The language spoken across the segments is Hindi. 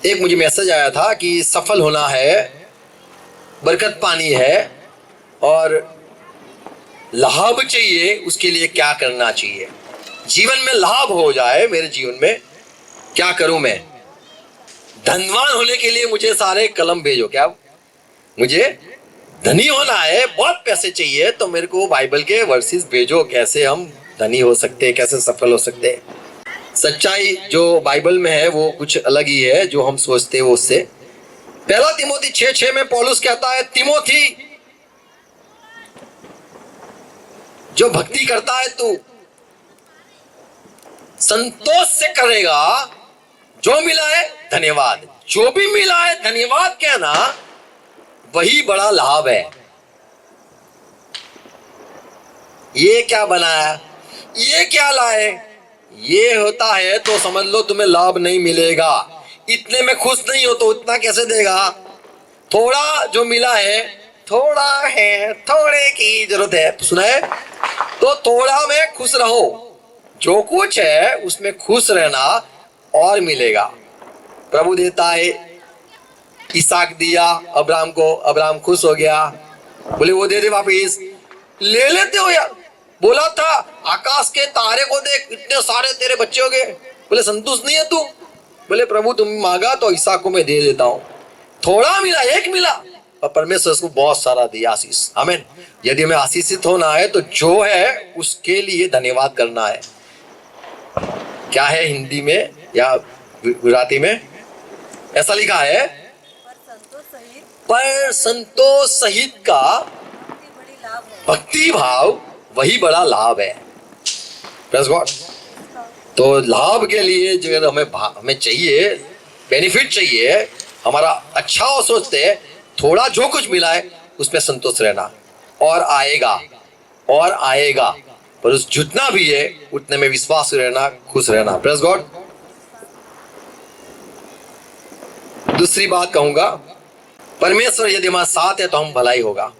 एक मुझे मैसेज आया था कि सफल होना है, बरकत पानी है और लाभ चाहिए, उसके लिए क्या करना चाहिए। जीवन में लाभ हो जाए, मेरे जीवन में क्या करूं मैं। धनवान होने के लिए मुझे सारे कलम भेजो। क्या मुझे धनी होना है, बहुत पैसे चाहिए, तो मेरे को बाइबल के वर्सेस भेजो, कैसे हम धनी हो सकते हैं, कैसे सफल हो सकते हैं। सच्चाई जो बाइबल में है वो कुछ अलग ही है, जो हम सोचते हैं वो उससे। पहला तिमोथी 6:6 में पौलुस कहता है, तिमोथी जो भक्ति करता है तू संतोष से करेगा, जो मिला है धन्यवाद, जो भी मिला है धन्यवाद कहना, वही बड़ा लाभ है। ये क्या बनाया, ये क्या लाए, ये होता है तो समझ लो तुम्हें लाभ नहीं मिलेगा। इतने में खुश नहीं हो तो उतना कैसे देगा। थोड़ा जो मिला है, थोड़ा है, थोड़े की जरूरत है, सुना है, तो थोड़ा में खुश रहो। जो कुछ है उसमें खुश रहना और मिलेगा। प्रभु देता है, इसहाक दिया अब्राहम को, अब्राहम खुश हो गया, बोले वो दे दे वापिस, ले लेते हो यार। बोला था आकाश के तारे को देख, इतने सारे तेरे बच्चे हो गए। बोले संतुष्ट नहीं है तू। बोले प्रभु तुम मांगा तो इसहाक को मैं दे देता हूं। थोड़ा मिला, एक मिला, और परमेश्वर उसको बहुत सारा दिया आशीष। आमीन। यदि हमें आशीषित होना है तो जो है उसके लिए धन्यवाद करना है। क्या है हिंदी में या गुजराती में ऐसा लिखा है, पर संतोष सहित का भक्ति भाव वही बड़ा लाभ है। Praise God. तो लाभ के लिए जो हमें चाहिए, बेनिफिट चाहिए, हमारा अच्छा हो सोचते हैं, थोड़ा जो कुछ मिला है उसमें संतोष रहना, और आएगा और आएगा, पर उस जितना भी है उतने में विश्वास रहना, खुश रहना। Praise God. दूसरी बात कहूंगा, परमेश्वर यदि हमारे साथ है तो हम भलाई होगा।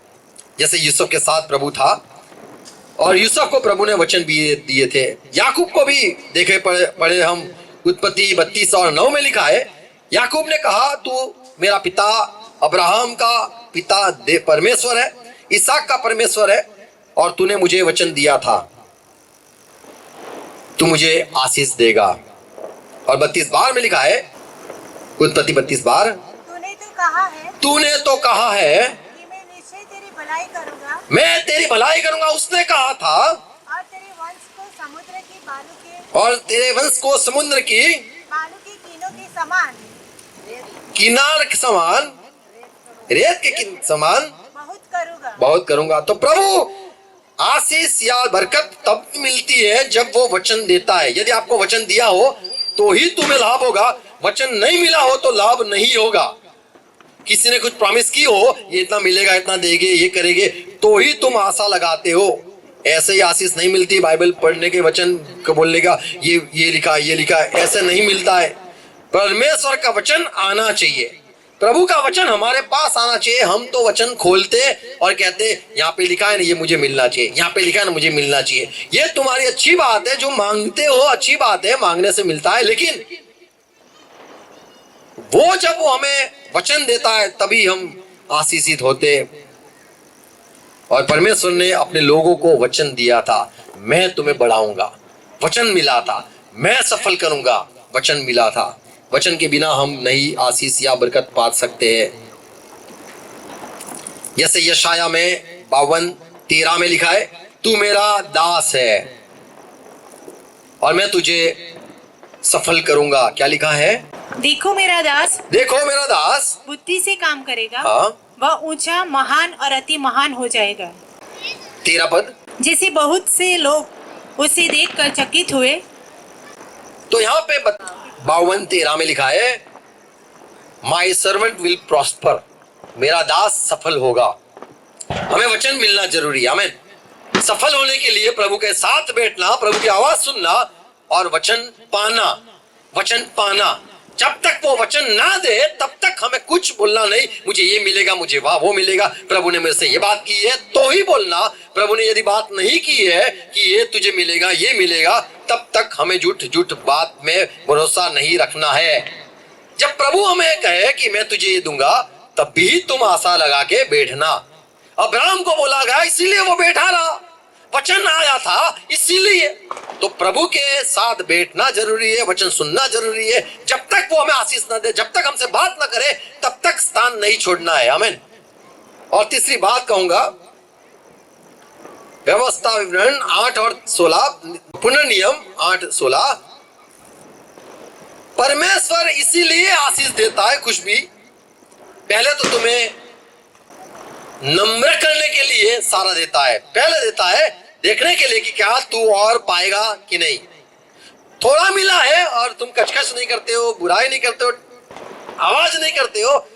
जैसे यूसुफ के साथ प्रभु था, और यूसुफ को प्रभु ने वचन भी दिए थे। याकूब को भी देखे पढ़े हम, उत्पत्ति 32 और 9 में लिखा है, याकूब ने कहा तू मेरा पिता अब्राहम का पिता परमेश्वर है, इसहाक का परमेश्वर है, और तूने मुझे वचन दिया था तू मुझे आशीष देगा। और 32 बार में लिखा है, उत्पत्ति 32 बार, तूने तो कहा है कि मैं निश्चय तेरी भलाई करूंगा, मैं तेरी भलाई करूंगा। उसने कहा था, और तेरे वंश को समुद्र की बालू के, और तेरे वंश को समुद्र की बालू की कीनों के समान, किनार के समान, रेत के समान बहुत करूंगा। तो प्रभु आशीष या बरकत तब मिलती है जब वो वचन देता है। यदि आपको वचन दिया हो तो ही तुम्हें लाभ होगा, वचन नहीं मिला हो तो लाभ नहीं होगा। किसी ने कुछ प्रॉमिस की हो, ये इतना मिलेगा, इतना देंगे, ये करेंगे, तो ही तुम आशा लगाते हो। ऐसे ही आशीष नहीं मिलती। बाइबल पढ़ने के वचन को बोलने का ये लिखा, ये लिखा, ऐसे नहीं मिलता है। परमेश्वर का वचन आना चाहिए, प्रभु का वचन हमारे पास आना चाहिए। हम तो वचन खोलते और कहते यहाँ पे लिखा है ना, ये मुझे मिलना चाहिए, यहाँ पे लिखा है ना, मुझे मिलना चाहिए। ये तुम्हारी अच्छी बात है, जो मांगते हो अच्छी बात है, मांगने से मिलता है, लेकिन वो जब वो हमें वचन देता है तभी हम आशीषित होते। और परमेश्वर ने अपने लोगों को वचन दिया था, मैं तुम्हें बढ़ाऊंगा। वचन मिला था, मैं सफल करूंगा, वचन मिला था। वचन के बिना हम नहीं आशीष या बरकत पा सकते हैं। जैसे यशाया में 52:13 में लिखा है, तू मेरा दास है और मैं तुझे सफल करूंगा। क्या लिखा है? देखो मेरा दास, देखो मेरा दास बुद्धि से काम करेगा, हाँ, वह ऊंचा, महान और अति महान हो जाएगा। 13 पद, जैसे बहुत से लोग उसे देखकर चकित हुए। तो यहाँ पे 52:13 में लिखा है, माई सर्वेंट विल प्रॉस्पर, मेरा दास सफल होगा। हमें वचन मिलना जरूरी है। हमें सफल होने के लिए प्रभु के साथ बैठना, प्रभु की आवाज सुनना और वचन पाना। वचन पाना, जब तक वो वचन ना दे तब तक हमें कुछ बोलना नहीं, मुझे ये मिलेगा, मुझे वो मिलेगा, प्रभु ने मेरे से ये बात की है तो ही बोलना। प्रभु ने यदि बात नहीं की है कि ये तुझे मिलेगा, ये मिलेगा, तब तक हमें झूठ बात में भरोसा नहीं रखना है। जब प्रभु हमें कहे कि मैं तुझे ये दूंगा, तब भी तुम आशा लगा के बैठना। अब्राहम को बोला गया, इसीलिए वो बैठा रहा। वचन आया था इसीलिए। तो प्रभु के साथ बैठना जरूरी है, वचन सुनना जरूरी है। जब तक वो हमें आशीष न दे, जब तक हमसे बात न करे, तब तक स्थान नहीं छोड़ना है। आमीन। और तीसरी बात कहूंगा, व्यवस्था विवरण 8 और 16, पुनर्नियम 8:16। परमेश्वर इसीलिए आशीष देता है कुछ भी, पहले तो तुम्हें नम्र करने के लिए सारा देता है। पहले देता है देखने के लिए कि क्या तू और पाएगा कि नहीं। थोड़ा मिला है और तुम कचकच नहीं करते हो, बुराई नहीं करते हो, आवाज नहीं करते हो,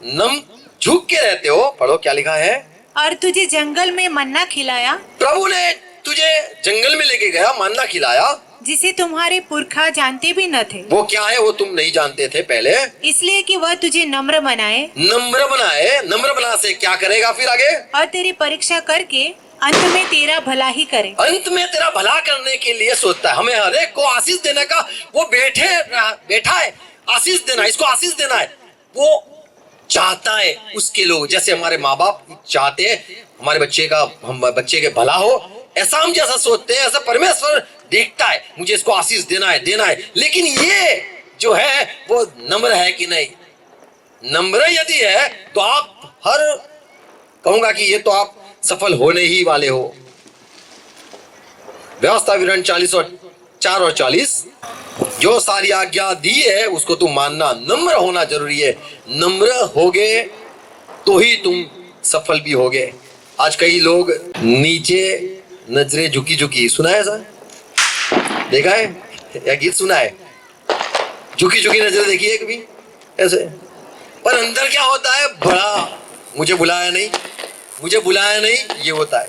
नम झुक के रहते हो। पढ़ो क्या लिखा है। और तुझे जंगल में मन्ना खिलाया, प्रभु ने तुझे जंगल में लेके गया, मन्ना खिलाया, जिसे तुम्हारे पुरखा जानते भी न थे। वो क्या है वो तुम नहीं जानते थे पहले, इसलिए कि वह तुझे नम्र बनाए। नम्र बनाए। नम्र बना से क्या करेगा फिर आगे? और तेरी परीक्षा करके अंत में तेरा भला ही करे। अंत में तेरा भला करने के लिए सोचता है। हमें हर एक को आशीष देने का वो बैठा है, आशीष देना, इसको आशीष देना है, वो चाहता है। उसके लोग जैसे हमारे माँ बाप चाहते हैं हमारे बच्चे के भला हो, ऐसा हम जैसा सोचते हैं ऐसा परमेश्वर देखता है, मुझे इसको आशीष देना है। लेकिन ये जो है वो नम्र है कि नहीं? नम्र यदि है तो आप कहूंगा कि ये तो आप सफल होने ही वाले हो। व्यवस्था विवरण 4 और 40, जो सारी आज्ञा दी है उसको तुम मानना, नम्र होना जरूरी है। नम्र होगे तो ही तुम सफल भी होगे। आज कई लोग नीचे नजरें झुकी, सुना है सर? देखा है या गीत सुना है? झुकी नजरें देखी है कभी ऐसे? पर अंदर क्या होता है? बड़ा मुझे बुलाया नहीं, ये होता है।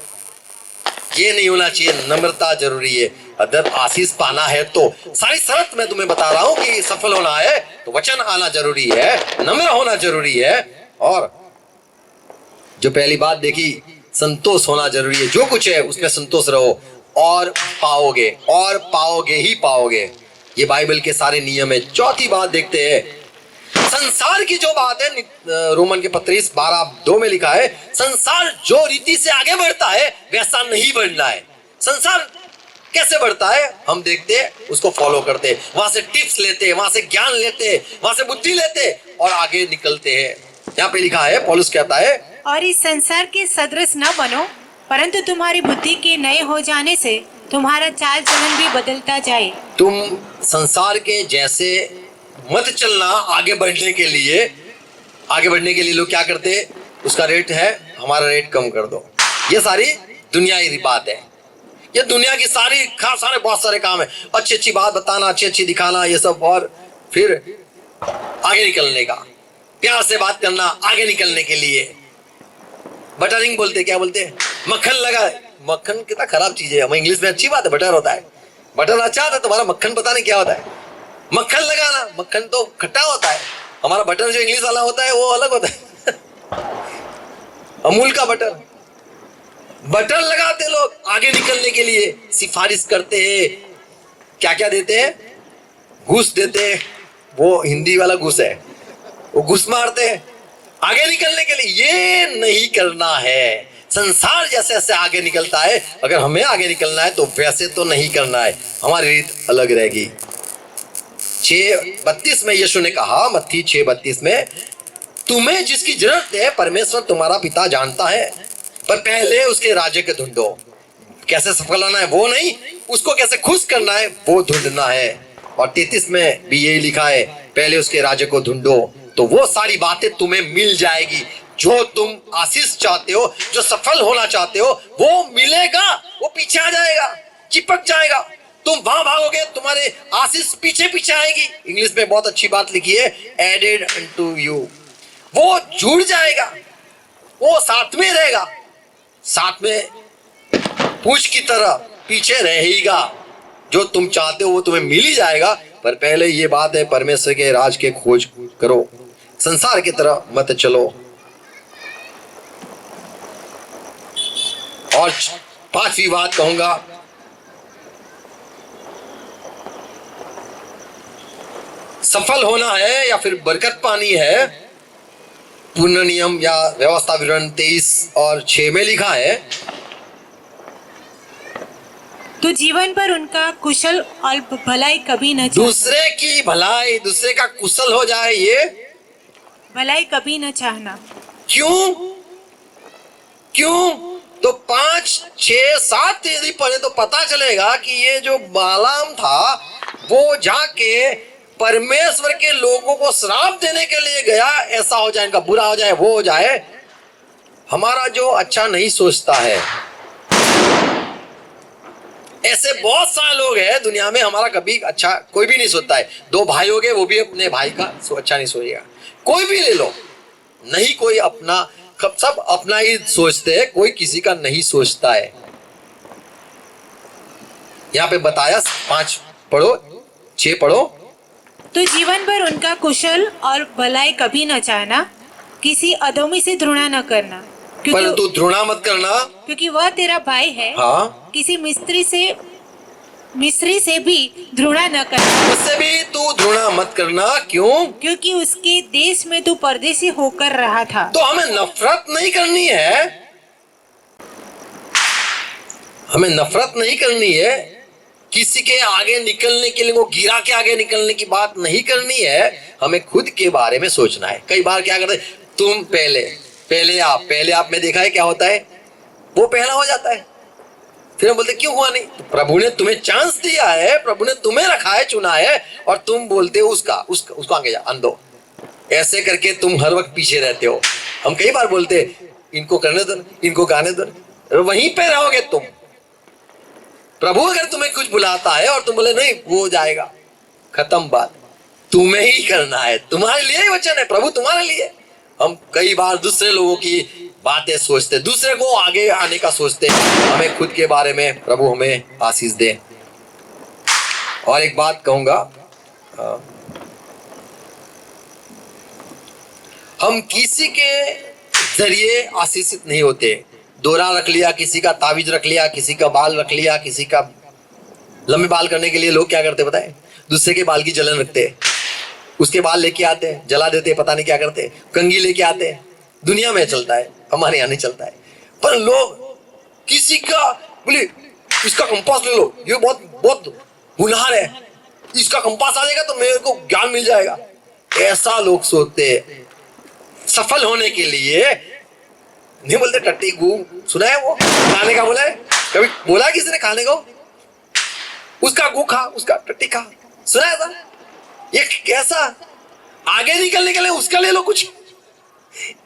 ये नहीं होना चाहिए। नम्रता जरूरी है। अगर आशीष पाना है तो सारी शर्त मैं तुम्हें बता रहा हूं कि सफल होना है तो वचन आना जरूरी है, नम्र होना जरूरी है, और जो पहली बात देखी, संतोष होना जरूरी है। जो कुछ है उसमें संतोष रहो और पाओगे ही पाओगे। ये बाइबल के सारे नियम है। चौथी बात देखते हैं, संसार की जो बात है, रोमन के पत्री 12:2 में लिखा है, संसार जो रीति से आगे बढ़ता है वैसा नहीं बढ़ना है। संसार कैसे बढ़ता है हम देखते हैं, उसको फॉलो करते हैं, वहां से टिप्स लेते हैं, वहां से ज्ञान लेते हैं, वहां से बुद्धि लेते हैं और आगे निकलते हैं। यहाँ पे लिखा है, पौलुस कहता है, और इस संसार के सदृश न बनो, परंतु तुम्हारी बुद्धि के नए हो जाने से तुम्हारा चाल चलन भी बदलता जाए। तुम संसार के जैसे मत चलना। आगे बढ़ने के लिए लोग क्या करते हैं? उसका रेट है, हमारा रेट कम कर दो। ये सारी दुनियाई बात है। ये दुनिया की बहुत सारे काम है। अच्छी बात बताना, अच्छी दिखाना, ये सब, और फिर आगे निकलने का, प्यार से बात करना आगे निकलने के लिए। बटरिंग बोलते, क्या बोलते? मक्खन लगा। मक्खन कितना खराब चीज है। हमें इंग्लिश में अच्छी बात है, बटर होता है। बटर अच्छा होता है, तुम्हारा मक्खन पता नहीं क्या होता है। मक्खन लगाना, मक्खन तो खट्टा होता है। हमारा बटर जो इंग्लिश वाला होता है वो अलग होता है। अमूल का बटर लगाते लोग आगे निकलने के लिए, सिफारिश करते हैं। क्या क्या देते हैं? घूस देते हैं। वो हिंदी वाला घूस है, वो घूस मारते हैं आगे निकलने के लिए। ये नहीं करना है। संसार जैसे जैसे आगे निकलता है, अगर हमें आगे निकलना है तो वैसे तो नहीं करना है, हमारी रीत अलग रहेगी। 6:32 में यीशु ने कहा, मत्ती 6:32 में, तुम्हें जिसकी जरूरत है परमेश्वर तुम्हारा पिता जानता है, पर पहले उसके राज्य को ढूंढो। कैसे सफल होना है वो नहीं, उसको कैसे खुश करना है वो ढूंढना है। और 33 में भी यही लिखा है, पहले उसके राज्य को ढूंढो तो वो सारी बातें तुम्हें मिल जाएगी। जो तुम आशीष चाहते हो, जो सफल होना चाहते हो, वो मिलेगा। वो पीछे आ जाएगा, चिपक जाएगा। तुम वहां भागोगे, तुम्हारे आशीष पीछे पीछे आएगी। इंग्लिश में बहुत अच्छी बात लिखी है, एडेड अनटू यू। वो जुड़ जाएगा, वो साथ में रहेगा, साथ में पूछ की तरह पीछे रहेगा। जो तुम चाहते हो वो तुम्हें मिल ही जाएगा। पर पहले ये बात है, परमेश्वर के राज के खोज करो, संसार की तरह मत चलो। और 5वीं बात कहूंगा, सफल होना है या फिर बरकत पानी है, पूर्ण नियम या व्यवस्था विवरण 23 और 6 में लिखा है। तो जीवन पर उनका कुशल और भलाई कभी न चाहना। दूसरे की भलाई, दूसरे का कुशल हो जाए, ये भलाई कभी न चाहना। क्यों? क्यों? तो 5, 6, 7 यदि पढ़े तो पता चलेगा कि ये जो बालाम था वो जाके परमेश्वर के लोगों को श्राप देने के लिए गया। ऐसा हो जाए, इनका बुरा हो जाए, वो हो जाए। हमारा जो अच्छा नहीं सोचता है, ऐसे बहुत सारे लोग हैं दुनिया में, हमारा कभी अच्छा कोई भी नहीं सोचता है। 2 भाई हो गए, वो भी अपने भाई का अच्छा नहीं सोचेगा। कोई भी ले लो, नहीं कोई अपना, सब अपना ही सोचते हैं, कोई किसी का नहीं सोचता है। यहाँ पे बताया 5 पढ़ो, 6 पढ़ो। तो जीवन भर उनका कुशल और भलाई कभी न चाहना, किसी अधोमी से घृणा न करना, परंतु घृणा मत करना, क्योंकि वह तेरा भाई है। हाँ, किसी मिस्री से भी घृणा न करना, उससे भी तू घृणा मत करना। क्यों? क्योंकि उसके देश में तू परदेशी होकर रहा था। तो हमें नफरत नहीं करनी है, हमें नफरत नहीं करनी है। किसी के आगे निकलने के लिए, वो गिरा के आगे निकलने की बात नहीं करनी है। हमें खुद के बारे में सोचना है। कई बार क्या करते, तुम पहले आप में देखा है क्या होता है, वो पहला हो जाता है। फिर हम बोलते क्यों हुआ नहीं? तो प्रभु ने तुम्हें चांस दिया है, प्रभु ने तुम्हें रखा है, चुना है, और तुम बोलते हो उसको आगे जा, अंधो। ऐसे करके तुम हर वक्त पीछे रहते हो। हम कई बार बोलते इनको करने दो, इनको गाने दो, वहीं पे रहोगे तुम। प्रभु अगर तुम्हें कुछ बुलाता है और तुम बोले नहीं, वो हो जाएगा, खत्म बात। तुम्हें ही करना है, तुम्हारे लिए ही वचन है, प्रभु तुम्हारे लिए। हम कई बार दूसरे लोगों की बातें सोचते, दूसरे को आगे आने का सोचते। हमें खुद के बारे में प्रभु हमें आशीष दे। और एक बात कहूंगा, हम किसी के जरिए आशीषित नहीं होते। दोरा रख लिया, किसी का तावीज रख लिया, किसी का बाल रख लिया, किसी का लंबे बाल करने के लिए लोग क्या करते बताए, दूसरे के बाल की जलन रखते हैं, उसके बाल लेके आते हैं, जला देते हैं, पता नहीं क्या करते हैं, कंघी लेके आते हैं। दुनिया में चलता है, हमारे यहाँ नहीं चलता है। पर लोग किसी का बोले इसका कंपास ले लो, ये बहुत होनहार है, इसका कंपास आ जाएगा तो मेरे को ज्ञान मिल जाएगा। ऐसा लोग सोचते हैं। सफल होने के लिए नहीं बोलते टट्टी गू, सुना है वो खाने का, बोला है कभी, बोला है किसी ने खाने को, उसका गू खा, उसका टट्टी खा, सुना है था? ये कैसा आगे निकलने के लिए उसका ले लो कुछ,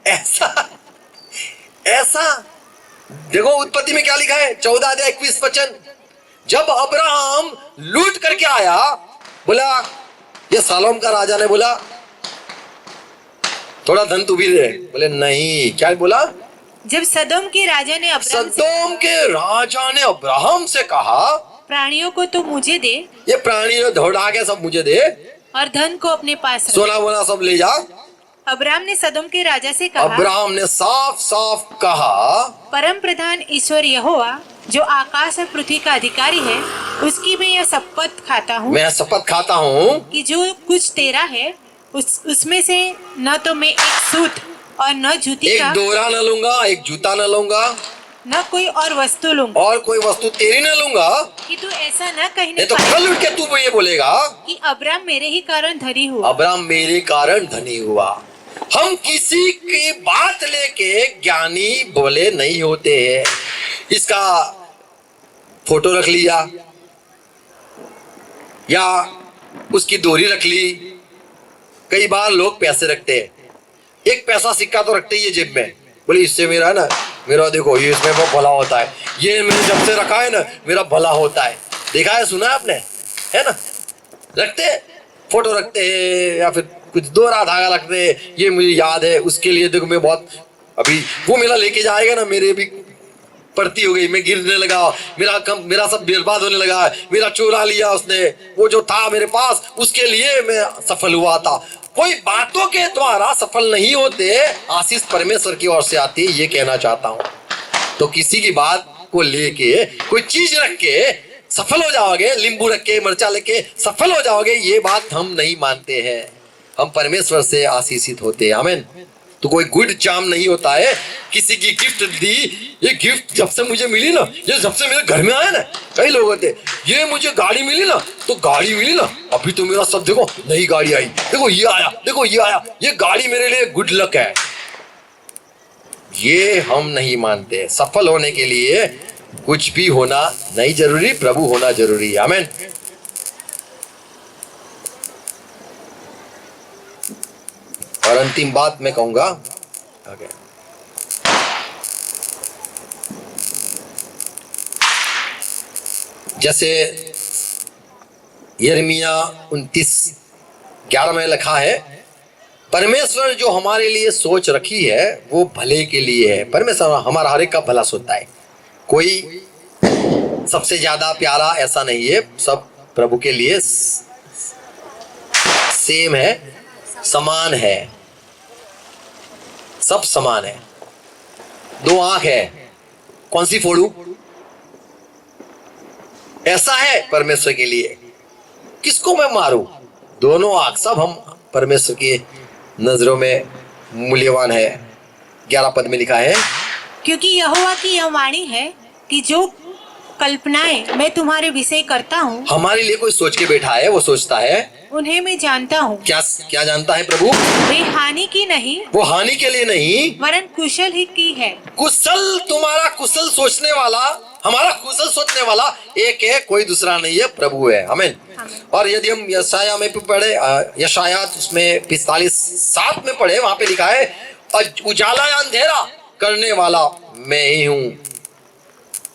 ऐसा देखो उत्पत्ति में क्या लिखा है, 14:21 जब अब्राहम लूट करके आया, बोला ये सलोम का राजा ने बोला थोड़ा धन तू भी दे, बोले नहीं, क्या बोला? जब सदोम के राजा ने अब्राहम से कहा प्राणियों को तो मुझे दे, ये प्राणी दौड़ा के सब मुझे दे, और धन को अपने पास रख। सोना वोना सब ले जा। अब्राहम ने सदोम के राजा से कहा, अब्राहम ने साफ साफ कहा, परम प्रधान ईश्वर यहोवा जो आकाश और पृथ्वी का अधिकारी है, उसकी मैं यह शपथ खाता हूँ, मैं शपथ खाता हूँ कि जो कुछ तेरा है उसमें से न तो मैं एक सूत और न जूती एक का, दोरा न लूंगा, एक जूता न लूंगा, न कोई और वस्तु लूंगा, और कोई वस्तु तेरी न लूंगा। कि तू ऐसा न कहने नहीं तो पाए कल उठ के तू ये बोलेगा कि अब्राहम मेरे ही कारण धनी हुआ। अब्राहम मेरे कारण धनी हुआ। हम किसी की बात लेके ज्ञानी बोले नहीं होते हैं। इसका फोटो रख लिया या उसकी डोरी रख ली। कई बार लोग पैसे रखते हैं, एक पैसा सिक्का तो रखते ही है जेब में, बोले इससे मेरा है ना, मेरा देखो ये इसमें बहुत भला होता है, ये मैंने जब से रखा है ना मेरा भला होता है। देखा है, सुना है आपने, है ना? रखते हैं, फोटो रखते हैं या फिर कुछ दोहरा धागा रखते हैं, ये मुझे याद है उसके लिए देखो मैं बहुत, अभी वो मेरा लेके जाएगा ना, मेरे भी पड़ती हो गई, मैं गिरने लगा, मेरा सब बर्बाद होने लगा, मेरा चोरा लिया उसने, वो जो था मेरे पास उसके लिए मैं सफल हुआ था। कोई बातों के द्वारा सफल नहीं होते, आशीष परमेश्वर की ओर से आती है, ये कहना चाहता हूं। तो किसी की बात को लेके कोई चीज रख के सफल हो जाओगे, नींबू रख के मिर्चा लेके सफल हो जाओगे, ये बात हम नहीं मानते हैं। हम परमेश्वर से आशीषित होते हैं। आमीन। तो कोई गुड चार्म नहीं होता है। किसी की गिफ्ट दी, ये गिफ्ट जब से मुझे मिली ना, ये जब से मेरे घर में आया ना, कई लोग होते, ये मुझे गाड़ी मिली ना, तो गाड़ी मिली ना, अभी तो मेरा सब देखो नई गाड़ी आई, देखो ये आया, देखो ये आया, ये गाड़ी मेरे लिए गुड लक है। ये हम नहीं मानते। सफल होने के लिए कुछ भी होना नहीं जरूरी, प्रभु होना जरूरी है। आमीन। और अंतिम बात मैं कहूंगा, जैसे यिर्मयाह 29:11 में लिखा है, परमेश्वर जो हमारे लिए सोच रखी है वो भले के लिए है। परमेश्वर हमारा हर एक का भला सोचता है। कोई सबसे ज्यादा प्यारा ऐसा नहीं है, सब प्रभु के लिए सेम है, समान है, सब समान है। 2 आंख है, कौन सी फोड़ू? ऐसा है परमेश्वर के लिए, किसको मैं मारूं? दोनों आंख, सब हम परमेश्वर की नजरों में मूल्यवान है। 11 पद में लिखा है, क्योंकि यहोवा की यह वाणी है कि जो कल्पनाएं मैं तुम्हारे विषय करता हूँ, हमारे लिए कोई सोच के बैठा है, वो सोचता है, उन्हें मैं जानता हूँ। क्या जानता है प्रभु? वे हानि की नहीं, वो हानि के लिए नहीं, वरन कुशल ही की है। कुशल, तुम्हारा कुशल सोचने वाला, हमारा कुशल सोचने वाला एक है, कोई दूसरा नहीं है, प्रभु है। आमीन। और यदि हम यशाया में पढ़े, यशाया उसमें 45:7 में पढ़े, वहां पे लिखा है, उजाला या अंधेरा करने वाला मैं ही हूँ,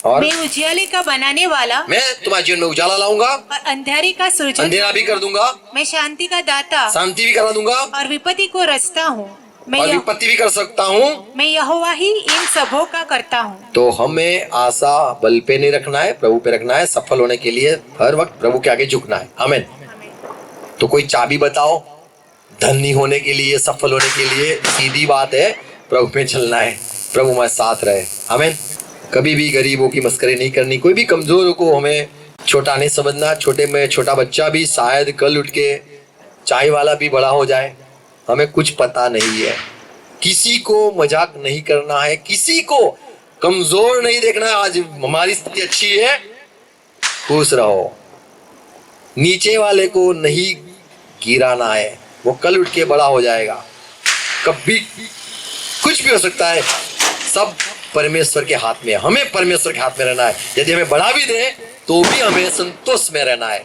और मैं उजियाले का बनाने वाला, मैं तुम्हारे जीवन में उजाला लाऊंगा और अंधेरे का सृजन, अंधेरा भी कर दूंगा, मैं शांति का दाता, शांति भी करा दूंगा, और विपत्ति को रचता हूँ। और विपत्ति भी कर सकता हूँ। मैं यहोवा ही इन सबों का करता हूँ। तो हमें आशा बल पे नहीं रखना है, प्रभु पे रखना है। सफल होने के लिए हर वक्त प्रभु के आगे झुकना है। आमीन। तो कोई चाबी बताओ धनी होने के लिए, सफल होने के लिए? सीधी बात है, प्रभु पे चलना है, प्रभु हमारे साथ रहे। आमीन। कभी भी गरीबों की मस्करी नहीं करनी, कोई भी कमजोर को हमें छोटा नहीं समझना। छोटे में छोटा बच्चा भी शायद कल उठ के चाय वाला भी बड़ा हो जाए, हमें कुछ पता नहीं है। किसी को मजाक नहीं करना है, किसी को कमजोर नहीं देखना है। आज हमारी स्थिति अच्छी है, खुश रहो। नीचे वाले को नहीं गिराना है, वो कल उठ के बड़ा हो जाएगा। कभी कुछ भी हो सकता है, सब परमेश्वर के हाथ में है। हमें परमेश्वर के हाथ में रहना है। यदि हमें बढ़ा भी दे तो भी हमें संतोष में रहना है।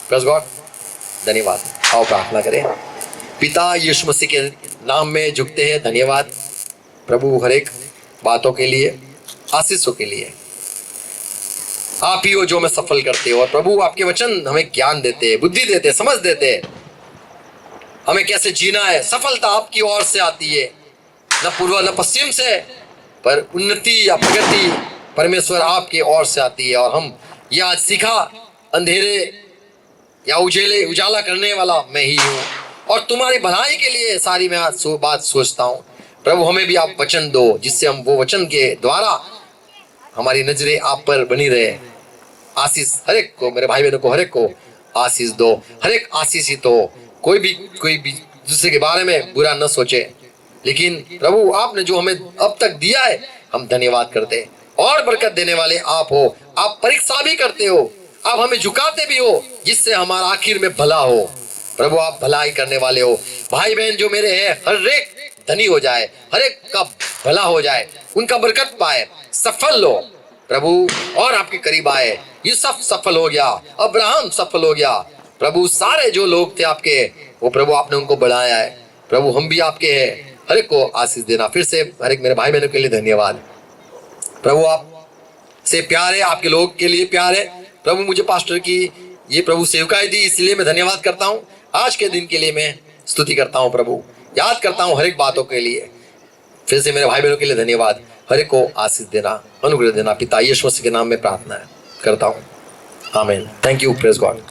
Praise God. धन्यवाद। आओ प्रार्थना करें। पिता यीशु मसीह के नाम में झुकते हैं। धन्यवाद प्रभु हर एक बातों के लिए, आशीषों के लिए। आप ही हो जो हमें सफल करते हो, और प्रभु आपके वचन हमें ज्ञान देते, बुद्धि देते, समझ देते, हमें कैसे जीना है। सफलता आपकी ओर से आती है, न पूर्व न पश्चिम से, पर उन्नति या प्रगति परमेश्वर आपके ओर से आती है। और हम ये आज सीखा, अंधेरे या उजाला करने वाला मैं ही हूँ, और तुम्हारी भलाई के लिए सारी मैं आज बात सोचता हूँ। प्रभु हमें भी आप वचन दो, जिससे हम वो वचन के द्वारा हमारी नजरें आप पर बनी रहे। आशीष हर एक को, मेरे भाई बहनों को हर एक को आशीष दो, हर एक आशीषित हो। कोई भी दूसरे के बारे में बुरा न सोचे, लेकिन प्रभु आपने जो हमें अब तक दिया है, हम धन्यवाद करते। और बरकत देने वाले आप हो, आप परीक्षा भी करते हो, आप हमें झुकाते भी हो, जिससे हमारा आखिर में भला हो। प्रभु आप भलाई करने वाले हो। भाई बहन जो मेरे हैं, हर एक धनी हो जाए, हर एक का भला हो जाए, उनका बरकत पाए, सफल हो प्रभु, और आपके करीब आए। यूसुफ सफल हो गया, अब्राहम सफल हो गया। प्रभु सारे जो लोग थे आपके, वो प्रभु आपने उनको बढ़ाया है। प्रभु हम भी आपके हैं, हर एक को आशीष देना। फिर से हर एक मेरे भाई बहनों के लिए धन्यवाद। प्रभु आप से प्यार है, आपके लोग के लिए प्यार है। प्रभु मुझे पास्टर की ये प्रभु सेवकाई दी, इसलिए मैं धन्यवाद करता हूँ। आज के दिन के लिए मैं स्तुति करता हूँ प्रभु, याद करता हूँ हर एक बातों के लिए। फिर से मेरे भाई बहनों के लिए धन्यवाद। हर एक को आशीष देना, अनुग्रह देना। पिता यीशु मसीह के नाम में प्रार्थना करता हूँ। आमीन। Thank you. Praise God.